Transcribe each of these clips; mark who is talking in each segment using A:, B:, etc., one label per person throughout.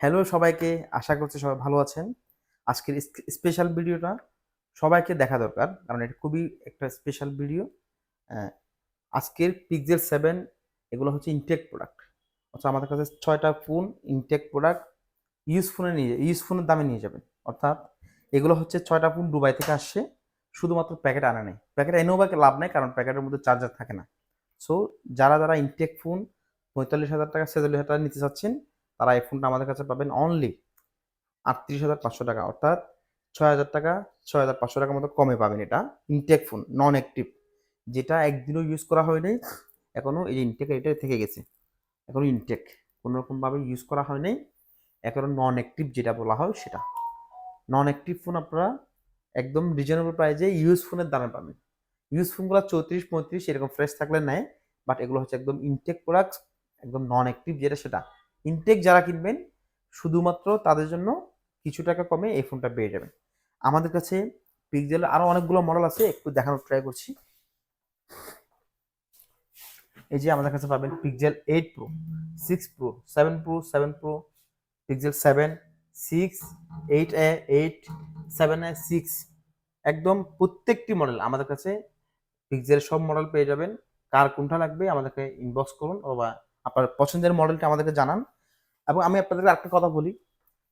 A: Hello সবাইকে, আশা করছি সবাই ভালো আছেন। আজকের স্পেশাল ভিডিওটা সবাইকে দেখা দরকার, কারণ এটা খুবই একটা স্পেশাল ভিডিও। অ্যা আজকের Pixel 7 এগুলো হচ্ছে ইনটেক প্রোডাক্ট। অর্থাৎ আমাদের কাছে ৬ টা ফোন ইনটেক প্রোডাক্ট ইউজ ফোনের দামে নিয়ে যাবেন। অর্থাৎ এগুলো হচ্ছে ৬ টা ফোন দুবাই থেকে আসছে। শুধুমাত্র প্যাকেট আনা নেই। প্যাকেট এনেও বা লাভ নাই, কারণ প্যাকেটের মধ্যে চার্জার থাকে না। সো যারা ইনটেক ফোন ৪৫,০০০ টাকা ৪৬,০০০ টাকা নিতে চাচ্ছেন, তারা এই ফোনটা আমাদের কাছে পাবেন অনলি ৩৮,৫০০ টাকা, অর্থাৎ ৬,০০০ টাকা ৬,৫০০ টাকার মতো কমে পাবেন। এটা ইনটেক ফোন, নন অ্যাক্টিভ, যেটা একদিনও ইউজ করা হয় নাই, এখনো এই ইনটেক এটা থেকে গেছে। এখনো ইনটেক কোনোরকমভাবে ইউজ করা হয় নাই, এখনো নন অ্যাক্টিভ যেটা বলা হয় সেটা। নন অ্যাক্টিভ ফোন আপনারা একদম রিজনেবল প্রাইসে ইউজ ফোনের দামে পাবেন। ইউজ ফোনগুলো ৩৪-৩৫ এরকম ফ্রেশ থাকলে নেয়, বাট এগুলো হচ্ছে একদম ইনটেক প্রোডাক্ট, একদম নন অ্যাক্টিভ যেটা সেটা। ইনটেক যারা কিনবেন শুধুমাত্র তাদের জন্য কিছু টাকা কমে এই ফোনটা পেয়ে যাবেন। আমাদের কাছে পিক্সেলের আরও অনেকগুলো মডেল আছে, একটু দেখানোর ট্রাই করছি। এই যে আমাদের কাছে পাবেন pixel 8 pro, 6 pro, 7 pro, 7 pro, pixel 7, 6, 8A, 8, 7A, 6, একদম প্রত্যেকটি মডেল আমাদের কাছে পিক্সেলের সব মডেল পেয়ে যাবেন। কার কোনটা লাগবে আমাদেরকে ইনবক্স করুন, অথবা আপনার পছন্দের মডেলটা আমাদেরকে জানান। এবং আমি আপনাদেরকে একটা কথা বলি,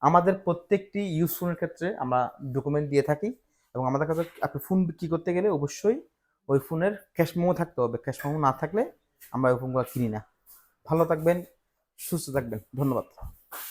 A: আমাদের প্রত্যেকটি ইউজ ফোনের ক্ষেত্রে আমরা ডকুমেন্ট দিয়ে থাকি, এবং আমাদের কাছে আপনি ফোন বিক্রি করতে গেলে অবশ্যই ওই ফোনের ক্যাশ মেমো থাকতে হবে। ক্যাশ মেমো না থাকলে আমরা ওই ফোনগুলো কিনি না। ভালো থাকবেন, সুস্থ থাকবেন, ধন্যবাদ।